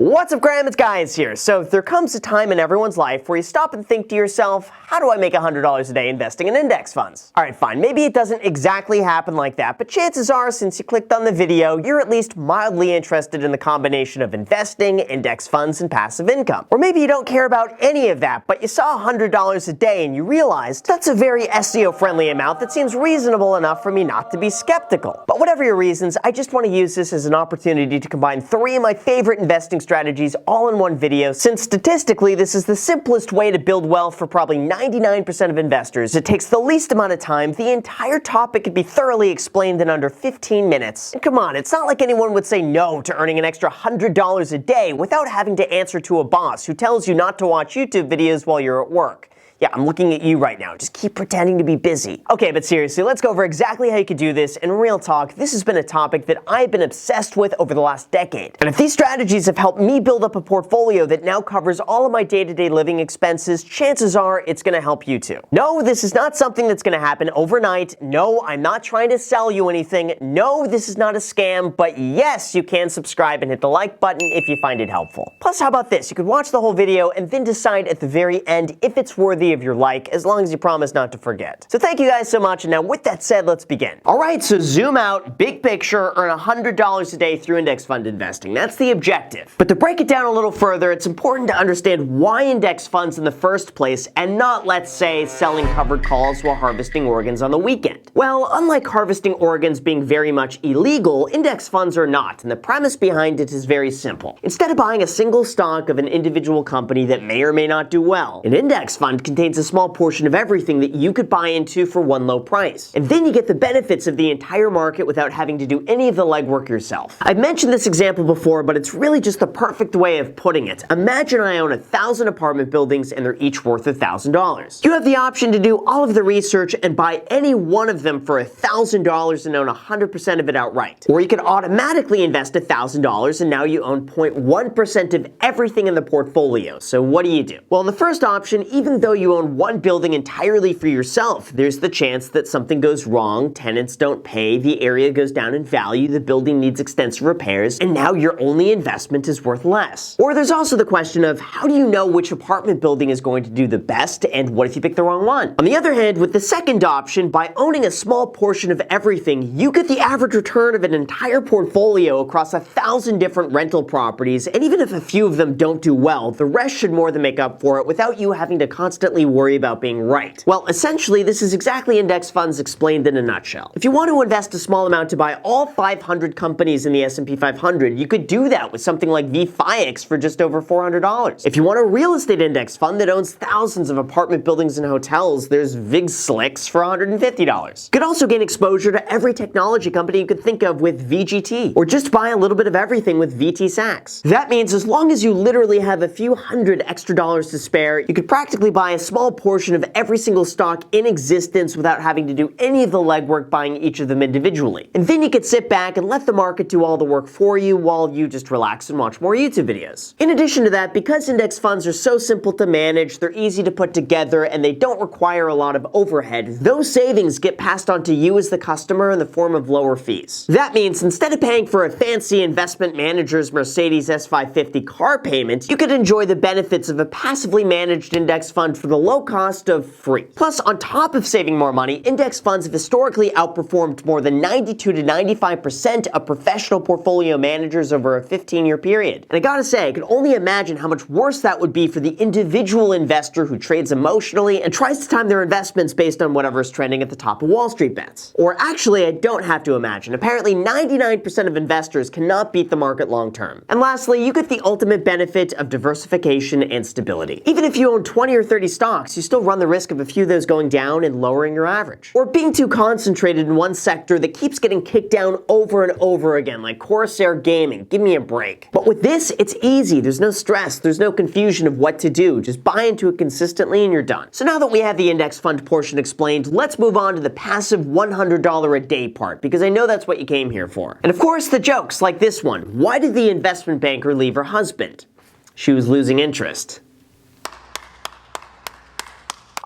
What's up, Graham? It's Guys here. So there comes a time in everyone's life where you stop and think to yourself, how do I make $100 a day investing in index funds? Alright, fine, maybe it doesn't exactly happen like that, but chances are, since you clicked on the video, you're at least mildly interested in the combination of investing, index funds, and passive income. Or maybe you don't care about any of that, but you saw $100 a day and you realized that's a very SEO-friendly amount that seems reasonable enough for me not to be skeptical. But whatever your reasons, I just want to use this as an opportunity to combine three of my favorite investing strategies all in one video, since statistically this is the simplest way to build wealth for probably 99% of investors. It takes the least amount of time, the entire topic could be thoroughly explained in under 15 minutes. And come on, it's not like anyone would say no to earning an extra $100 a day without having to answer to a boss who tells you not to watch YouTube videos while you're at work. Yeah, I'm looking at you right now. Just keep pretending to be busy. Okay, but seriously, let's go over exactly how you could do this. And real talk, this has been a topic that I've been obsessed with over the last decade. And if these strategies have helped me build up a portfolio that now covers all of my day-to-day living expenses, chances are it's going to help you too. No, this is not something that's going to happen overnight. No, I'm not trying to sell you anything. No, this is not a scam. But yes, you can subscribe and hit the like button if you find it helpful. Plus, how about this? You could watch the whole video and then decide at the very end if it's worthy of your like, as long as you promise not to forget. So thank you guys so much, and now with that said, let's begin. Alright, so zoom out, big picture, earn $100 a day through index fund investing. That's the objective. But to break it down a little further, it's important to understand why index funds in the first place, and not, let's say, selling covered calls while harvesting organs on the weekend. Well, unlike harvesting organs being very much illegal, index funds are not, and the premise behind it is very simple. Instead of buying a single stock of an individual company that may or may not do well, an index fund contains a small portion of everything that you could buy into for one low price. And then you get the benefits of the entire market without having to do any of the legwork yourself. I've mentioned this example before, but it's really just the perfect way of putting it. Imagine I own 1,000 apartment buildings and they're each worth $1,000. You have the option to do all of the research and buy any one of them for $1,000 and own 100% of it outright. Or you could automatically invest $1,000 and now you own 0.1% of everything in the portfolio. So what do? Well, in the first option, even though you own one building entirely for yourself, there's the chance that something goes wrong, tenants don't pay, the area goes down in value, the building needs extensive repairs, and now your only investment is worth less. Or there's also the question of how do you know which apartment building is going to do the best, and what if you pick the wrong one? On the other hand, with the second option, by owning a small portion of everything, you get the average return of an entire portfolio across 1,000 different rental properties, and even if a few of them don't do well, the rest should more than make up for it without you having to constantly worry about being right. Well, essentially, this is exactly index funds explained in a nutshell. If you want to invest a small amount to buy all 500 companies in the S&P 500, you could do that with something like VFIX for just over $400. If you want a real estate index fund that owns thousands of apartment buildings and hotels, there's VIGSLIX for $150. You could also gain exposure to every technology company you could think of with VGT, or just buy a little bit of everything with VT-SAX. That means as long as you literally have a few hundred extra dollars to spare, you could practically buy a small portion of every single stock in existence without having to do any of the legwork buying each of them individually. And then you could sit back and let the market do all the work for you while you just relax and watch more YouTube videos. In addition to that, because index funds are so simple to manage, they're easy to put together, and they don't require a lot of overhead, those savings get passed on to you as the customer in the form of lower fees. That means instead of paying for a fancy investment manager's Mercedes S550 car payment, you could enjoy the benefits of a passively managed index fund for the low cost of free. Plus, on top of saving more money, index funds have historically outperformed more than 92 to 95% of professional portfolio managers over a 15-year period. And I gotta say, I can only imagine how much worse that would be for the individual investor who trades emotionally and tries to time their investments based on whatever is trending at the top of Wall Street bets. Or actually, I don't have to imagine. Apparently, 99% of investors cannot beat the market long term. And lastly, you get the ultimate benefit of diversification and stability. Even if you own 20 or 30 stocks, you still run the risk of a few of those going down and lowering your average. Or being too concentrated in one sector that keeps getting kicked down over and over again, like Corsair Gaming. Give me a break. But with this, it's easy. There's no stress. There's no confusion of what to do. Just buy into it consistently and you're done. So now that we have the index fund portion explained, let's move on to the passive $100 a day part, because I know that's what you came here for. And of course, the jokes like this one. Why did the investment banker leave her husband? She was losing interest.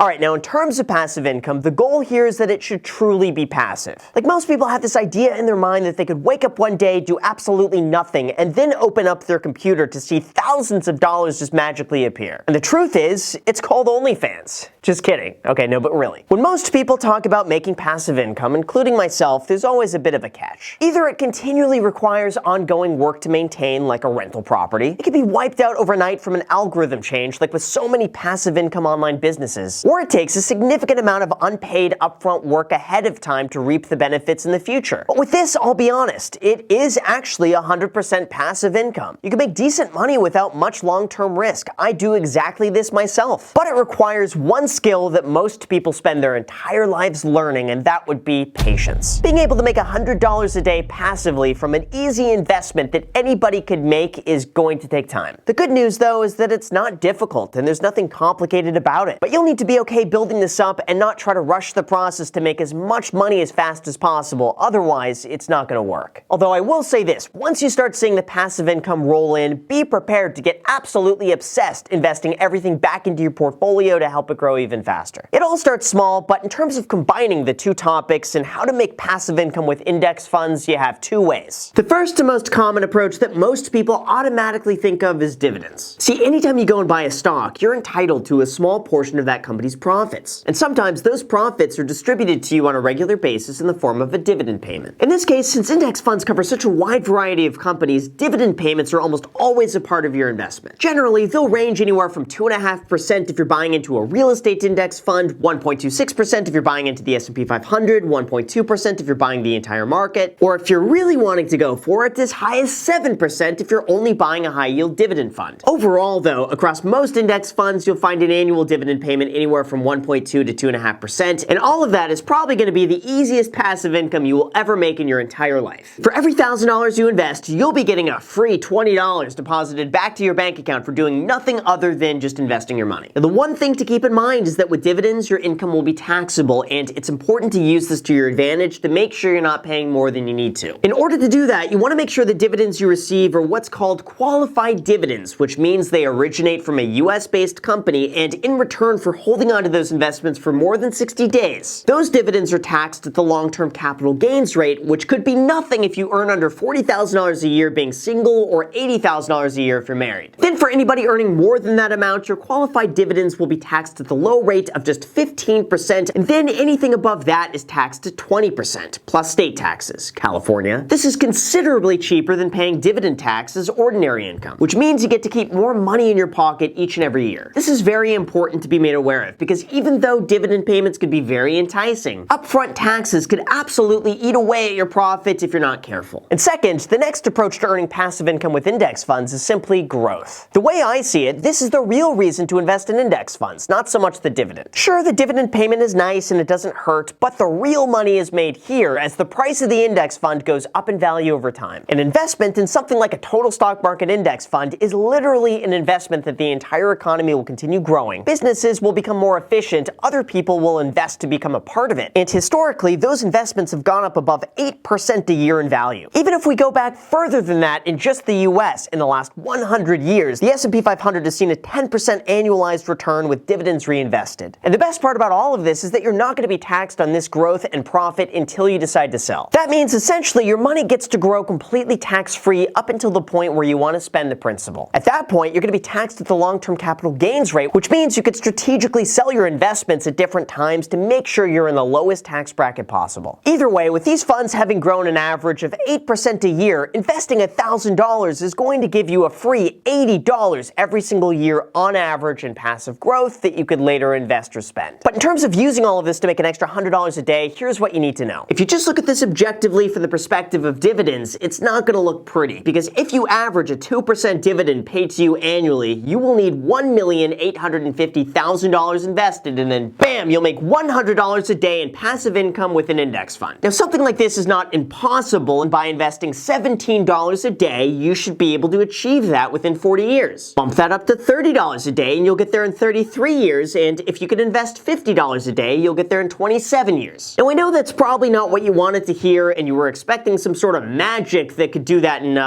Alright, now in terms of passive income, the goal here is that it should truly be passive. Like, most people have this idea in their mind that they could wake up one day, do absolutely nothing, and then open up their computer to see thousands of dollars just magically appear. And the truth is, it's called OnlyFans. Just kidding. Okay, no, but really. When most people talk about making passive income, including myself, there's always a bit of a catch. Either it continually requires ongoing work to maintain, like a rental property. It can be wiped out overnight from an algorithm change, like with so many passive income online businesses. Or it takes a significant amount of unpaid upfront work ahead of time to reap the benefits in the future. But with this, I'll be honest, it is actually 100% passive income. You can make decent money without much long-term risk. I do exactly this myself. But it requires one skill that most people spend their entire lives learning, and that would be patience. Being able to make $100 a day passively from an easy investment that anybody could make is going to take time. The good news, though, is that it's not difficult and there's nothing complicated about it. But you'll need to be okay building this up and not try to rush the process to make as much money as fast as possible. Otherwise, it's not going to work. Although I will say this, once you start seeing the passive income roll in, be prepared to get absolutely obsessed investing everything back into your portfolio to help it grow even faster. It all starts small, but in terms of combining the two topics and how to make passive income with index funds, you have two ways. The first and most common approach that most people automatically think of is dividends. See, anytime you go and buy a stock, you're entitled to a small portion of that company's profits. And sometimes those profits are distributed to you on a regular basis in the form of a dividend payment. In this case, since index funds cover such a wide variety of companies, dividend payments are almost always a part of your investment. Generally, they'll range anywhere from 2.5% if you're buying into a real estate index fund, 1.26% if you're buying into the S&P 500, 1.2% if you're buying the entire market, or if you're really wanting to go for it, as high as 7% if you're only buying a high-yield dividend fund. Overall, though, across most index funds, you'll find an annual dividend payment anywhere from 1.2 to 2.5%, and all of that is probably going to be the easiest passive income you will ever make in your entire life. For every $1,000 you invest, you'll be getting a free $20 deposited back to your bank account for doing nothing other than just investing your money. Now, the one thing to keep in mind is that with dividends, your income will be taxable, and it's important to use this to your advantage to make sure you're not paying more than you need to. In order to do that, you want to make sure the dividends you receive are what's called qualified dividends, which means they originate from a US-based company, and in return for holding onto those investments for more than 60 days, those dividends are taxed at the long-term capital gains rate, which could be nothing if you earn under $40,000 a year being single or $80,000 a year if you're married. Then for anybody earning more than that amount, your qualified dividends will be taxed at the low rate of just 15%, and then anything above that is taxed at 20%, plus state taxes. California. This is considerably cheaper than paying dividend tax as ordinary income, which means you get to keep more money in your pocket each and every year. This is very important to be made aware of, because even though dividend payments could be very enticing, upfront taxes could absolutely eat away at your profits if you're not careful. And second, the next approach to earning passive income with index funds is simply growth. The way I see it, this is the real reason to invest in index funds, not so much the dividend. Sure, the dividend payment is nice and it doesn't hurt, but the real money is made here as the price of the index fund goes up in value over time. An investment in something like a total stock market index fund is literally an investment that the entire economy will continue growing. Businesses will become more efficient, other people will invest to become a part of it, and historically, those investments have gone up above 8% a year in value. Even if we go back further than that, in just the US, in the last 100 years, the S&P 500 has seen a 10% annualized return with dividends reinvested. And the best part about all of this is that you're not going to be taxed on this growth and profit until you decide to sell. That means essentially your money gets to grow completely tax-free up until the point where you want to spend the principal. At that point, you're going to be taxed at the long-term capital gains rate, which means you could strategically sell your investments at different times to make sure you're in the lowest tax bracket possible. Either way, with these funds having grown an average of 8% a year, investing $1,000 is going to give you a free $80 every single year on average in passive growth that you could later invest or spend. But in terms of using all of this to make an extra $100 a day, here's what you need to know. If you just look at this objectively from the perspective of dividends, it's not going to look pretty, because if you average a 2% dividend paid to you annually, you will need $1,850,000 invested, and then bam, you'll make $100 a day in passive income with an index fund. Now, something like this is not impossible, and by investing $17 a day, you should be able to achieve that within 40 years. Bump that up to $30 a day, and you'll get there in 33 years, and if you could invest $50 a day, you'll get there in 27 years. And we know that's probably not what you wanted to hear, and you were expecting some sort of magic that could do that in,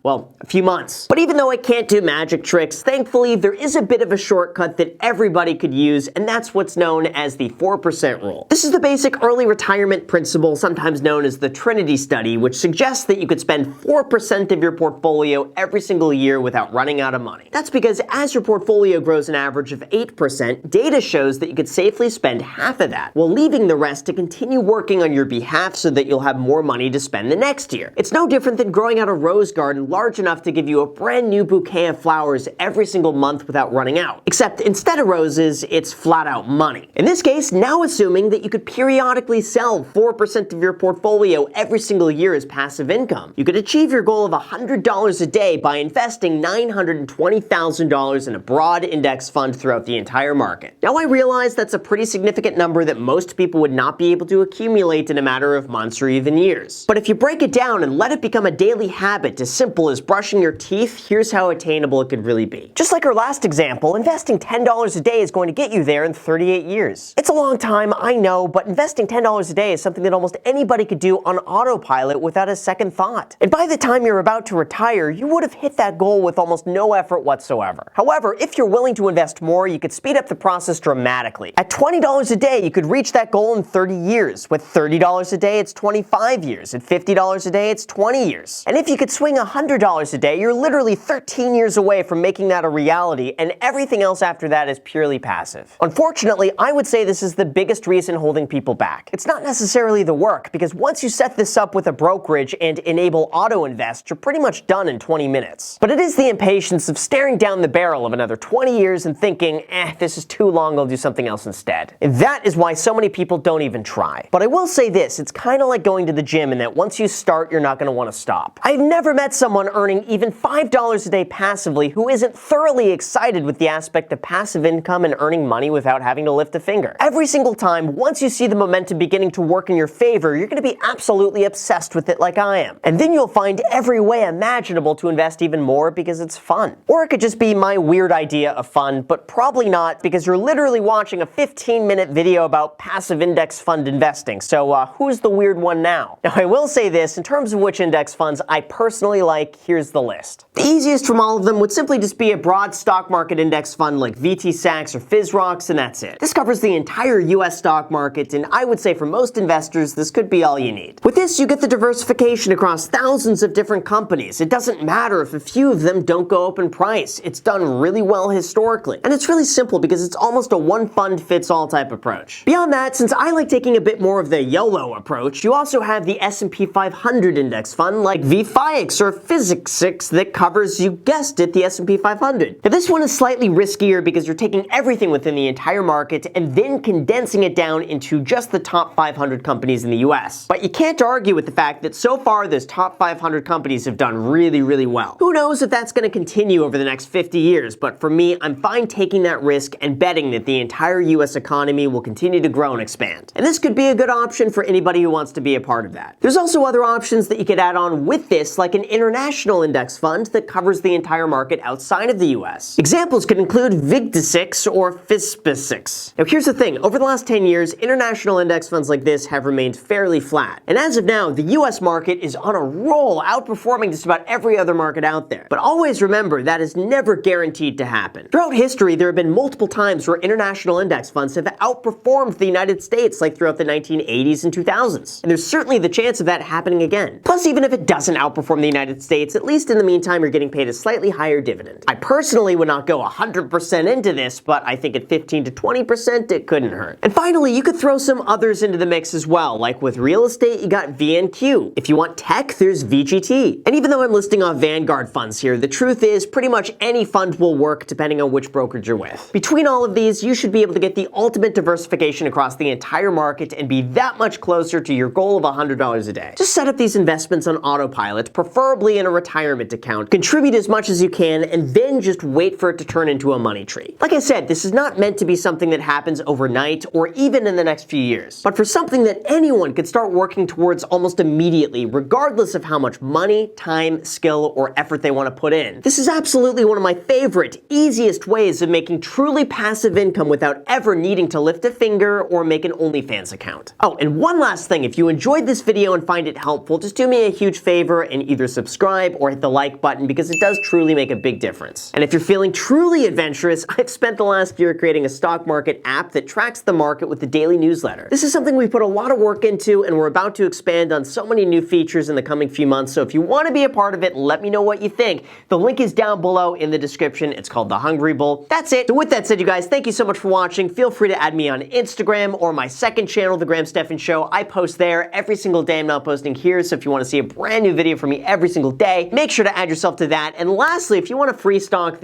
well, a few months. But even though I can't do magic tricks, thankfully there is a bit of a shortcut that everybody could use, and that's what's known as the 4% rule. This is the basic early retirement principle, sometimes known as the Trinity study, which suggests that you could spend 4% of your portfolio every single year without running out of money. That's because as your portfolio grows an average of 8%, data shows that you could safely spend half of that, while leaving the rest to continue working on your behalf so that you'll have more money to spend the next year. It's no different than growing out a rose garden large enough to give you a brand new bouquet of flowers every single month without running out. Except instead of roses, it's flat out money. In this case, now assuming that you could periodically sell 4% of your portfolio every single year as passive income, you could achieve your goal of $100 a day by investing $920,000 in a broad index fund throughout the entire market. Now I realize that's a pretty significant number that most people would not be able to accumulate in a matter of months or even years. But if you break it down and let it become a daily habit as simple as brushing your teeth, here's how attainable it could really be. Just like our last example, investing $10 a day is going to get you there in 38 years. It's a long time, I know, but investing $10 a day is something that almost anybody could do on autopilot without a second thought. And by the time you're about to retire, you would have hit that goal with almost no effort whatsoever. However, if you're willing to invest more, you could speed up the process dramatically. At $20 a day, you could reach that goal in 30 years. With $30 a day, it's 25 years. At $50 a day, it's 20 years. And if you could swing $100 a day, you're literally 13 years away from making that a reality, and everything else after that is purely passive. Unfortunately, I would say this is the biggest reason holding people back. It's not necessarily the work, because once you set this up with a brokerage and enable auto invest, you're pretty much done in 20 minutes. But it is the impatience of staring down the barrel of another 20 years and thinking, this is too long, I'll do something else instead. And that is why so many people don't even try. But I will say this, it's kind of like going to the gym in that once you start, you're not going to want to stop. I've never met someone earning even $5 a day passively who isn't thoroughly excited with the aspect of passive income and earning money without having to lift a finger. Every single time, once you see the momentum beginning to work in your favor, you're going to be absolutely obsessed with it like I am. And then you'll find every way imaginable to invest even more because it's fun. Or it could just be my weird idea of fun, but probably not, because you're literally watching a 15-minute video about passive index fund investing. So who's the weird one now? Now I will say this, in terms of which index funds I personally like, here's the list. The easiest from all of them would simply just be a broad stock market index fund like VT-SAX or FISROX, and that's it. This covers the entire US stock market, and I would say for most investors, this could be all you need. With this, you get the diversification across thousands of different companies. It doesn't matter if a few of them don't go up in price. It's done really well historically. And it's really simple because it's almost a one-fund-fits-all type approach. Beyond that, since I like taking a bit more of the YOLO approach, you also have the S&P 500 index fund like VFIX or PhysicsX that covers, you guessed it, the S&P 500. Now this one is slightly riskier because you're taking everything within the entire market and then condensing it down into just the top 500 companies in the US. But you can't argue with the fact that so far those top 500 companies have done really, really well. Who knows if that's going to continue over the next 50 years, but for me, I'm fine taking that risk and betting that the entire US economy will continue to grow and expand. And this could be a good option for anybody who wants to be a part of that. There's also other options that you could add on with this, like an international index fund that covers the entire market outside of the US. Examples could include VIGDASIX or FISPASIX. Now here's the thing, over the last 10 years, international index funds like this have remained fairly flat. And as of now, the US market is on a roll, outperforming just about every other market out there. But always remember, that is never guaranteed to happen. Throughout history, there have been multiple times where international index funds have outperformed the United States, like throughout the 1980s and 2000s. And there's certainly the chance of that happening again. Plus, even if it doesn't outperform the United States, at least in the meantime, you're getting paid a slightly higher dividend. I personally would not go 100% into this, but I think at 15 to 20%, it couldn't hurt. And finally, you could throw some others into the mix as well. Like with real estate, you got VNQ. If you want tech, there's VGT. And even though I'm listing off Vanguard funds here, the truth is pretty much any fund will work depending on which brokerage you're with. Between all of these, you should be able to get the ultimate diversification across the entire market and be that much closer to your goal of $100 a day. Just set up these investments on autopilot, preferably in a retirement account, contribute as much as you can, and then just wait for it to turn into a money tree. Like I said, this is not meant to be something that happens overnight or even in the next few years, but for something that anyone could start working towards almost immediately, regardless of how much money, time, skill, or effort they want to put in. This is absolutely one of my favorite, easiest ways of making truly passive income without ever needing to lift a finger or make an OnlyFans account. Oh, and one last thing, if you enjoyed this video and find it helpful, just do me a huge favor and either subscribe subscribe or hit the like button because it does truly make a big difference. And if you're feeling truly adventurous, I've spent the last year creating a stock market app that tracks the market with the daily newsletter. This is something we put a lot of work into, and we're about to expand on so many new features in the coming few months. So if you want to be a part of it, let me know what you think. The link is down below in the description. It's called The Hungry Bull. That's it. So with that said, you guys, thank you so much for watching. Feel free to add me on Instagram or my second channel, The Graham Stephan Show. I post there every single day. I'm not posting here. So if you want to see a brand new video from me every single day, make sure to add yourself to that. And lastly, if you want a free stock